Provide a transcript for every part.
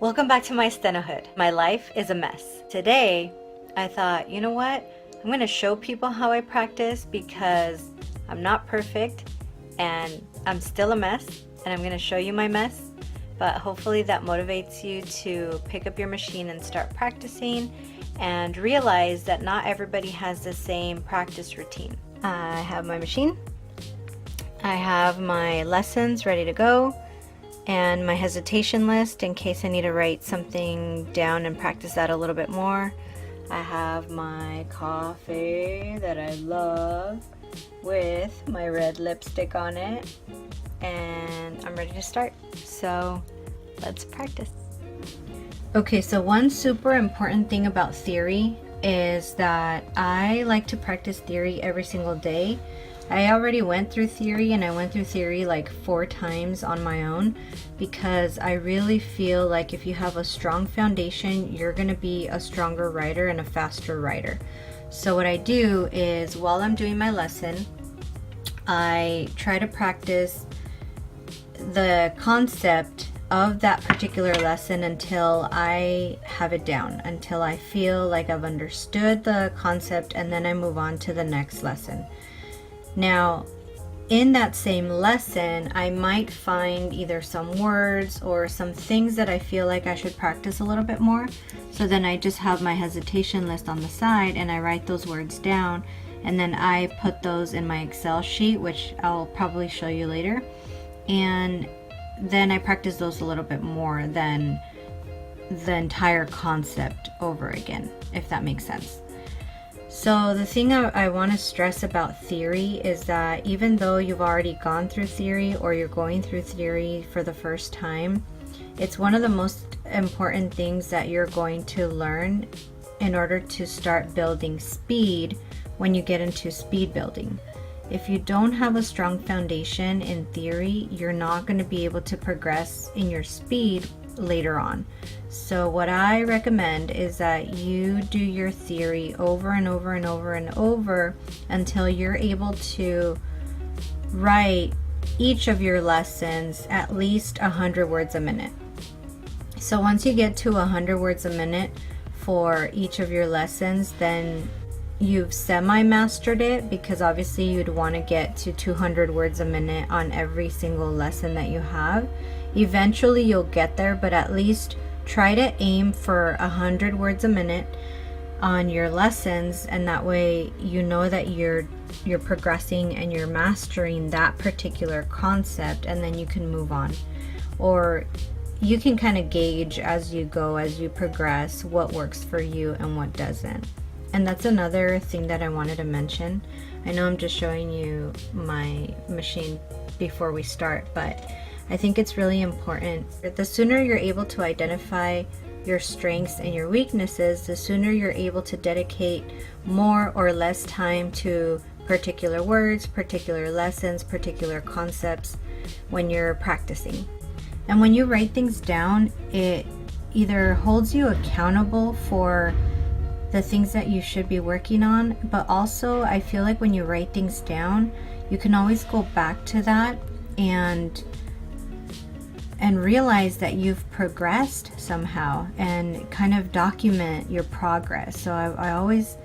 Welcome back to my Stenohood. My life is a mess. Today, I thought, you know what? I'm going to show people how I practice because I'm not perfect and I'm still a mess, and I'm going to show you my mess. But hopefully that motivates you to pick up your machine and start practicing and realize that not everybody has the same practice routine. I have my machine. I have my lessons ready to go, and my hesitation list in case I need to write something down and practice that a little bit more. I have my coffee that I love with my red lipstick on it, and I'm ready to start. So let's practice. Okay, so one super important thing about theory is that I like to practice theory every single day. I already went through theory, and I went through theory like 4 times on my own because I really feel like if you have a strong foundation, you're going to be a stronger writer and a faster writer. So what I do is while I'm doing my lesson, I try to practice the concept of that particular lesson until I have it down, until I feel like I've understood the concept, and then I move on to the next lesson. Now, in that same lesson, I might find either some words or some things that I feel like I should practice a little bit more. So then I just have my hesitation list on the side and I write those words down, and then I put those in my Excel sheet, which I'll probably show you later. And then I practice those a little bit more than the entire concept over again, if that makes sense. So the thing I want to stress about theory is that even though you've already gone through theory or you're going through theory for the first time, it's one of the most important things that you're going to learn in order to start building speed when you get into speed building. If you don't have a strong foundation in theory, you're not going to be able to progress in your speed later on. So what I recommend is that you do your theory over and over and over and over until you're able to write each of your lessons at least 100 words a minute. So once you get to 100 words a minute for each of your lessons, then you've semi-mastered it, because obviously you'd want to get to 200 words a minute on every single lesson that you have. Eventually you'll get there, but at least try to aim for 100 words a minute on your lessons, and that way you know that you're progressing and you're mastering that particular concept, and then you can move on. Or you can kind of gauge as you go, as you progress, what works for you and what doesn't. And that's another thing that I wanted to mention. I know I'm just showing you my machine before we start, but I think it's really important. The sooner you're able to identify your strengths and your weaknesses, the sooner you're able to dedicate more or less time to particular words, particular lessons, particular concepts when you're practicing. And when you write things down, it either holds you accountable for the things that you should be working on, but also I feel like when you write things down, you can always go back to that and realize that you've progressed somehow and kind of document your progress. So I always,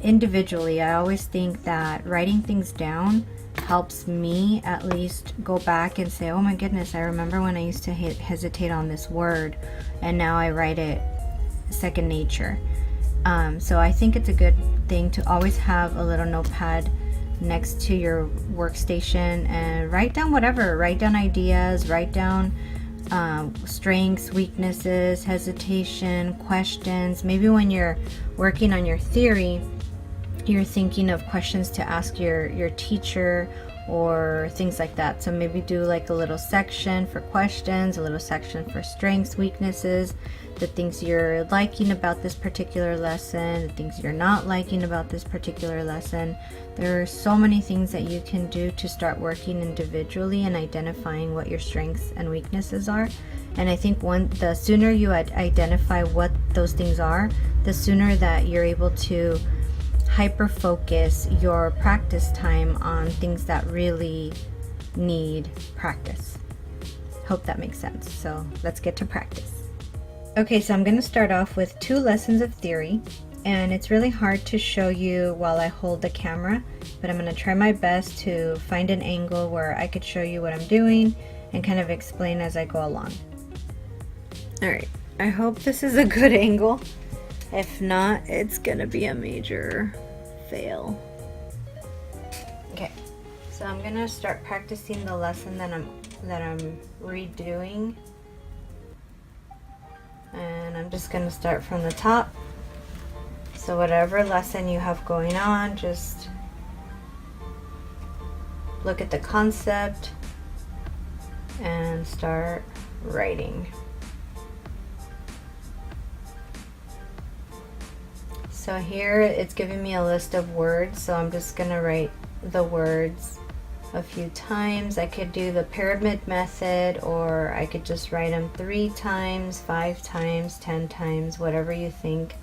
individually, I always think that writing things down helps me at least go back and say, oh my goodness, I remember when I used to hesitate on this word, and now I write it second nature. So I think it's a good thing to always have a little notepad next to your workstation and write down whatever. Write down ideas, write down strengths, weaknesses, hesitation, questions. Maybe when you're working on your theory, you're thinking of questions to ask your teacher or things like that. So maybe do like a little section for questions, a little section for strengths, weaknesses, the things you're liking about this particular lesson, the things you're not liking about this particular lesson. There are so many things that you can do to start working individually and identifying what your strengths and weaknesses are. And I think the sooner you identify what those things are, the sooner that you're able to hyper focus your practice time on things that really need practice. Hope that makes sense. So let's get to practice. Okay, so I'm going to start off with 2 lessons of theory, and it's really hard to show you while I hold the camera, but I'm going to try my best to find an angle where I could show you what I'm doing and kind of explain as I go along. Alright, I hope this is a good angle. If not, it's going to be a major fail. Okay, so I'm going to start practicing the lesson that I'm redoing. And I'm just going to start from the top. So whatever lesson you have going on, just look at the concept and start writing. So here it's giving me a list of words, so I'm just going to write the words a few times. I could do the pyramid method, or I could just write them 3 times, 5 times, 10 times, whatever you think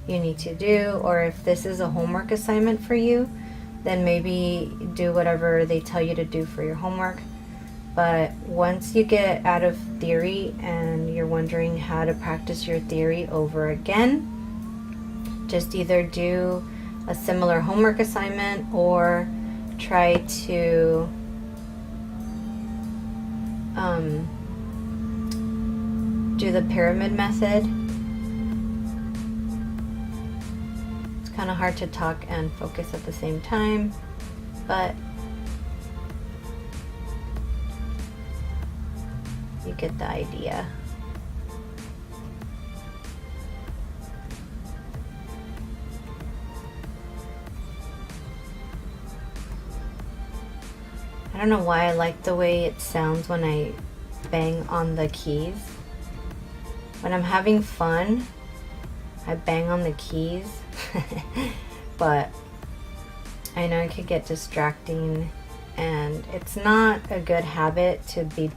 you need to do. Or if this is a homework assignment for you, then maybe do whatever they tell you to do for your homework. But once you get out of theory and you're wondering how to practice your theory over again, just either do a similar homework assignment or try to do the pyramid method. It's kind of hard to talk and focus at the same time, but you get the idea. I don't know why I like the way it sounds when I bang on the keys. When I'm having fun, I bang on the keys, but I know it could get distracting, and it's not a good habit to be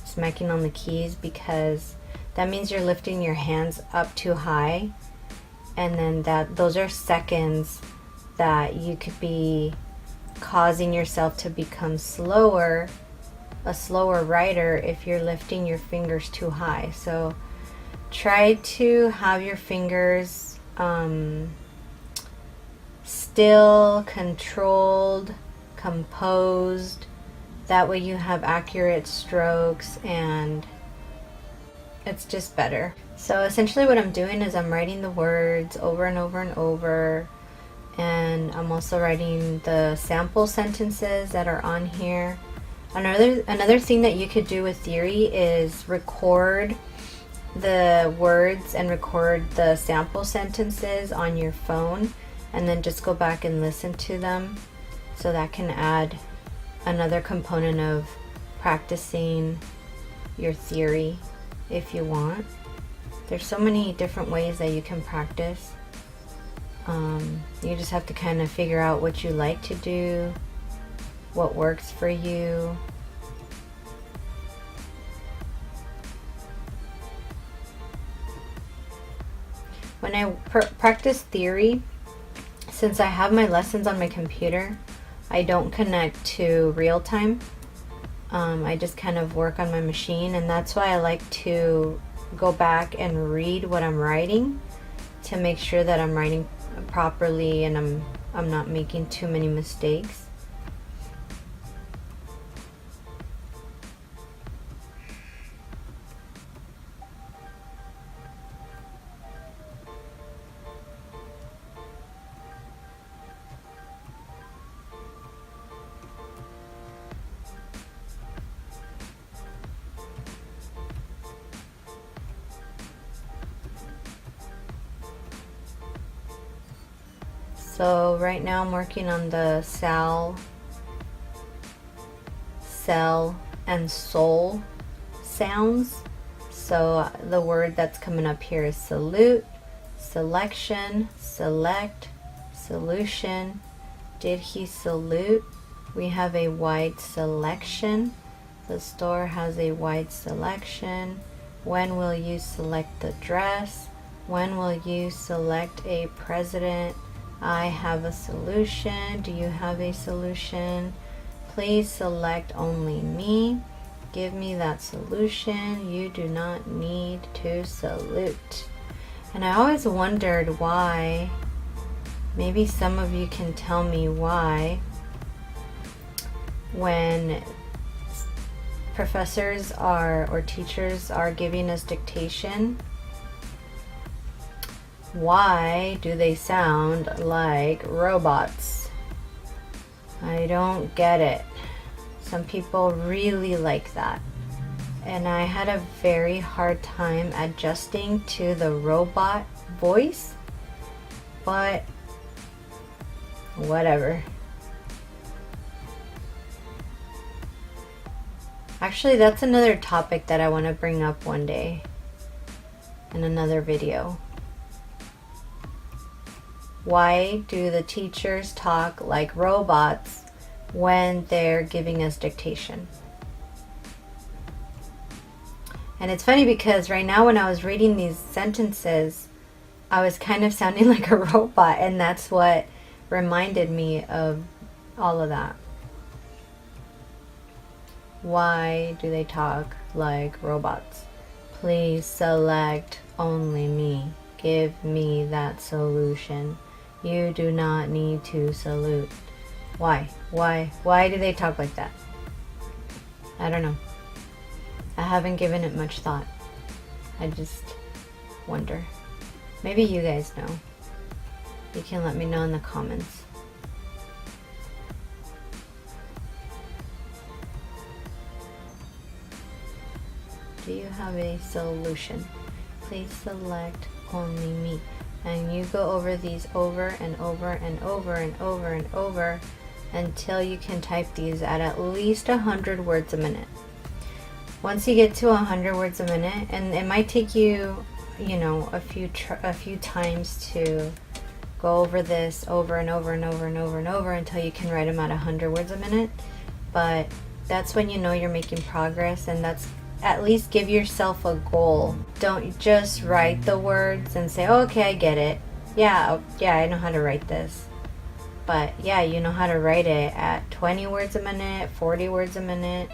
smacking on the keys, because that means you're lifting your hands up too high, and then those are seconds that you could be causing yourself to become a slower writer if you're lifting your fingers too high. So try to have your fingers still, controlled, composed. That way you have accurate strokes and it's just better. So essentially what I'm doing is I'm writing the words over and over and over. And I'm also writing the sample sentences that are on here. Another thing that you could do with theory is record the words and record the sample sentences on your phone, and then just go back and listen to them. So that can add another component of practicing your theory if you want. There's so many different ways that you can practice. You just have to kind of figure out what you like to do, what works for you. When I practice theory, since I have my lessons on my computer, I don't connect to real time. I just kind of work on my machine, and that's why I like to go back and read what I'm writing to make sure that I'm writing properly and I'm not making too many mistakes. So right now I'm working on the sal, cell, and soul sounds. So the word that's coming up here is salute, selection, select, solution. Did he salute? We have a wide selection. The store has a wide selection. When will you select the dress? When will you select a president? I have a solution. Do you have a solution? Please select only me. give me that solution. You do not need to salute. And I always wondered why. Maybe some of you can tell me why, when professors or teachers are giving us dictation, why do they sound like robots? I don't get it. Some people really like that. And I had a very hard time adjusting to the robot voice, but whatever. Actually, that's another topic that I want to bring up one day in another video. Why do the teachers talk like robots when they're giving us dictation? And it's funny because right now when I was reading these sentences, I was kind of sounding like a robot, and that's what reminded me of all of that. Why do they talk like robots? Please select only me. Give me that solution. You do not need to salute. Why? Why do they talk like that? I don't know. I haven't given it much thought. I just wonder. Maybe you guys know. You can let me know in the comments. Do you have a solution? Please select only me. And you go over these over and over and over and over and over until you can type these at least 100 words a minute. Once you get to 100 words a minute, and it might take you, a few times to go over this over and over and over and over and over until you can write them at 100 words a minute. But that's when you know you're making progress, and that's at least give yourself a goal. Don't just write the words and say, oh, okay, I get it. Yeah, I know how to write this. But yeah, you know how to write it at 20 words a minute, 40 words a minute.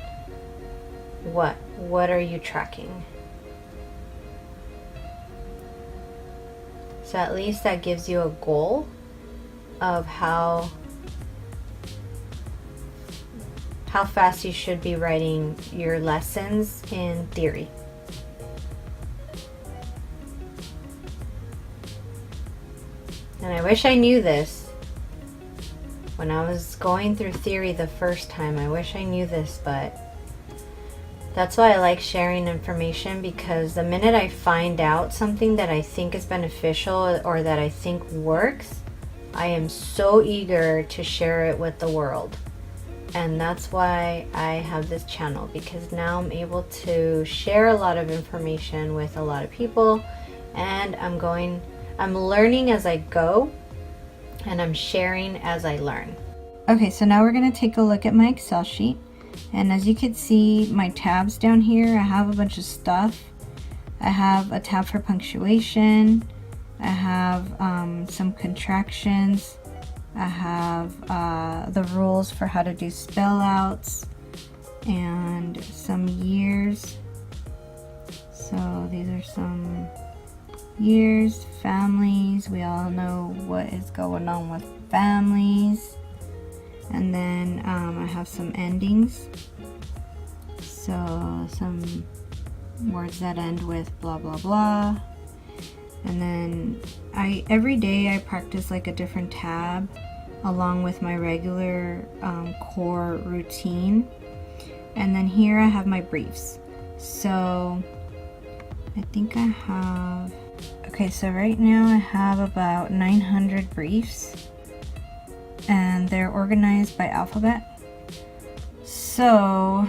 What are you tracking? So at least that gives you a goal of how fast you should be writing your lessons in theory. And I wish I knew this when I was going through theory the first time. I wish I knew this, but that's why I like sharing information, because the minute I find out something that I think is beneficial or that I think works, I am so eager to share it with the world. And that's why I have this channel, because now I'm able to share a lot of information with a lot of people, and I'm learning as I go, and I'm sharing as I learn. Okay, so now we're going to take a look at my Excel sheet. And as you can see, my tabs down here, I have a bunch of stuff. I have a tab for punctuation. I have some contractions. I have the rules for how to do spell outs and some years. So these are some years. Families, we all know what is going on with families. And then I have some endings. So some words that end with blah blah blah. And then every day I practice like a different tab along with my regular core routine. And then here I have my briefs. So I think I have, okay, so right now I have about 900 briefs, and they're organized by alphabet. So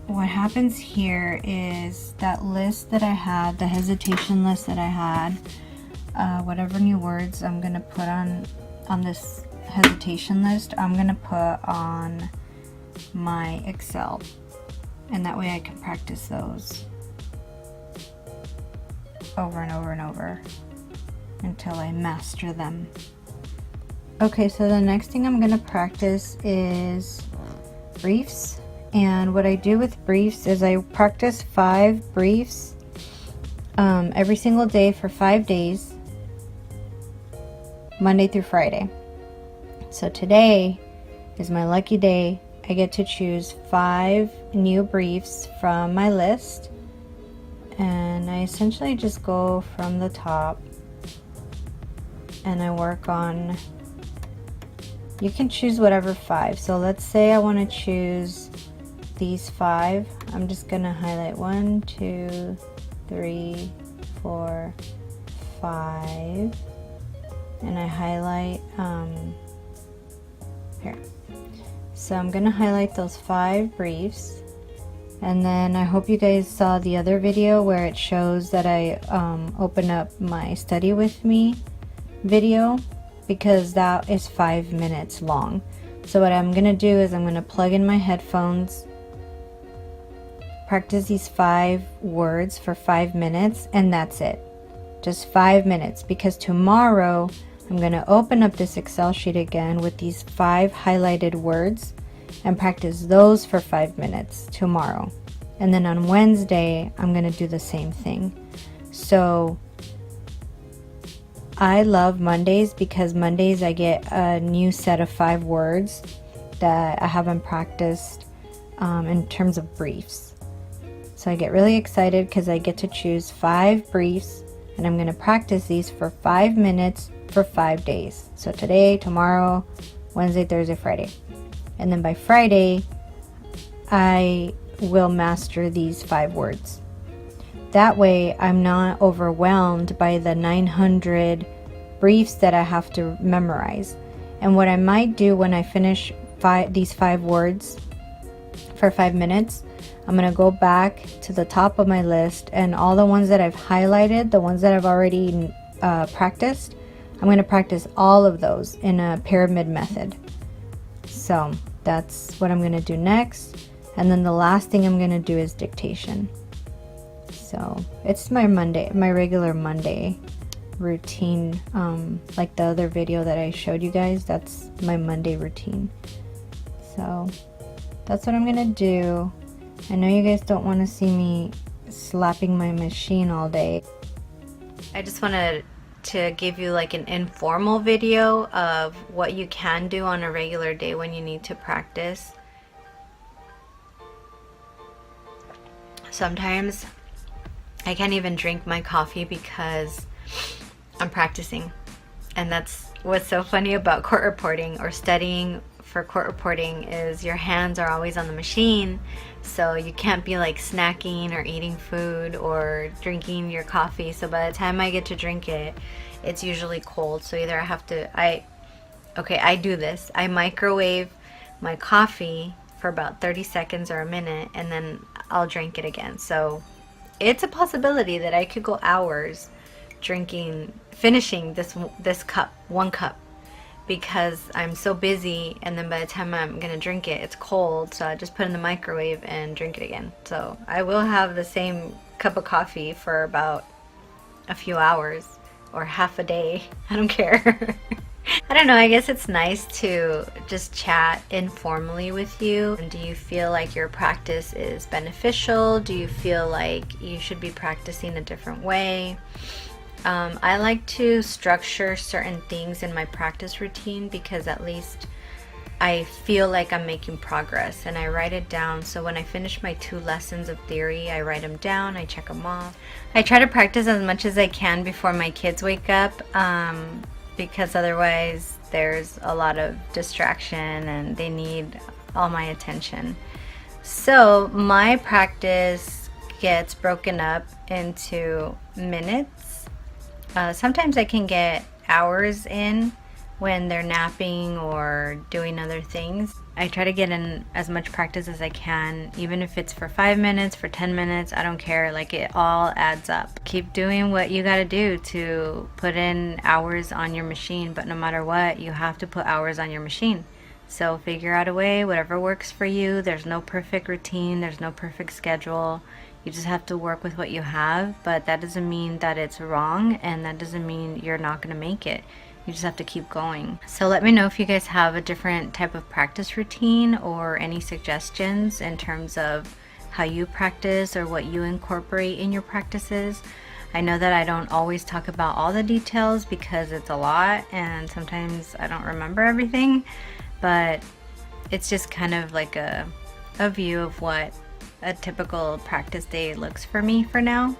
what happens here is that list that I had, the hesitation list that I had, whatever new words I'm gonna put on this hesitation list, I'm gonna put on my Excel, and that way I can practice those over and over and over until I master them. Okay, so the next thing I'm gonna practice is briefs, And what I do with briefs is I practice 5 briefs every single day for 5 days, Monday through Friday. So today is my lucky day. I get to choose 5 new briefs from my list, and I essentially just go from the top and I work on, you can choose whatever 5. So let's say I want to choose these 5. I'm just gonna highlight 1, 2, 3, 4, 5, and I highlight here. So I'm gonna highlight those 5 briefs, and then I hope you guys saw the other video where it shows that I open up my study with me video, because that is 5 minutes long. So what I'm gonna do is I'm gonna plug in my headphones, practice these 5 words for 5 minutes, and that's it. Just 5 minutes, because tomorrow I'm going to open up this Excel sheet again with these 5 highlighted words and practice those for 5 minutes tomorrow. And then on Wednesday, I'm going to do the same thing. So I love Mondays because Mondays I get a new set of 5 words that I haven't practiced in terms of briefs. So I get really excited because I get to choose 5 briefs, and I'm going to practice these for 5 minutes for 5 days. So today, tomorrow, Wednesday, Thursday, Friday. And then by Friday, I will master these 5 words. That way, I'm not overwhelmed by the 900 briefs that I have to memorize. And what I might do when I finish these 5 words for 5 minutes, I'm going to go back to the top of my list, and all the ones that I've highlighted, the ones that I've already practiced, I'm going to practice all of those in a pyramid method. So that's what I'm going to do next. And then the last thing I'm going to do is dictation. So it's my regular Monday routine. Like the other video that I showed you guys, that's my Monday routine. So that's what I'm going to do. I know you guys don't want to see me slapping my machine all day. I just wanted to give you like an informal video of what you can do on a regular day when you need to practice. Sometimes I can't even drink my coffee because I'm practicing. And that's what's so funny about court reporting or studying for court reporting, is your hands are always on the machine, so you can't be like snacking or eating food or drinking your coffee. So by the time I get to drink it, it's usually cold. So either I have to, I do this. I microwave my coffee for about 30 seconds or a minute, and then I'll drink it again. So it's a possibility that I could go hours finishing this cup, 1 cup, because I'm so busy, and then by the time I'm gonna drink it, it's cold, so I just put it in the microwave and drink it again. So I will have the same cup of coffee for about a few hours or half a day. I don't care. I don't know, I guess it's nice to just chat informally with you. And do you feel like your practice is beneficial? Do you feel like you should be practicing a different way? I like to structure certain things in my practice routine because at least I feel like I'm making progress, and I write it down. So when I finish my 2 lessons of theory, I write them down, I check them off. I try to practice as much as I can before my kids wake up, because otherwise there's a lot of distraction and they need all my attention. So my practice gets broken up into minutes. Sometimes I can get hours in when they're napping or doing other things. I try to get in as much practice as I can, even if it's for 5 minutes, for 10 minutes, I don't care. Like, it all adds up. Keep doing what you gotta do to put in hours on your machine, but no matter what, you have to put hours on your machine. So figure out a way, whatever works for you. There's no perfect routine, there's no perfect schedule. You just have to work with what you have, but that doesn't mean that it's wrong, and that doesn't mean you're not gonna make it. You just have to keep going. So let me know if you guys have a different type of practice routine or any suggestions in terms of how you practice or what you incorporate in your practices. I know that I don't always talk about all the details because it's a lot and sometimes I don't remember everything, but it's just kind of like a view of what a typical practice day looks for me for now.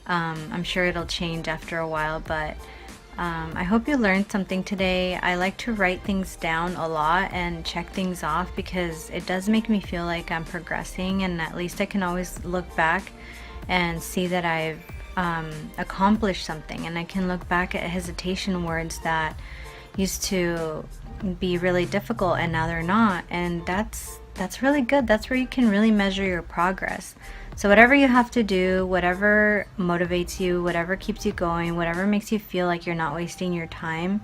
I'm sure it'll change after a while, but I hope you learned something today. I like to write things down a lot and check things off because it does make me feel like I'm progressing, and at least I can always look back and see that I've accomplished something, and I can look back at hesitation words that used to be really difficult and now they're not, and that's really good. That's where you can really measure your progress. So whatever you have to do, whatever motivates you, whatever keeps you going, whatever makes you feel like you're not wasting your time,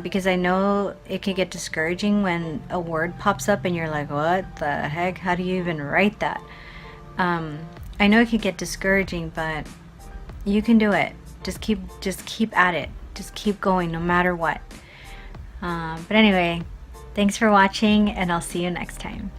because I know it can get discouraging when a word pops up and you're like, what the heck, how do you even write that? I know it can get discouraging, but you can do it. Just keep at it. Just keep going no matter what. But anyway, thanks for watching, and I'll see you next time.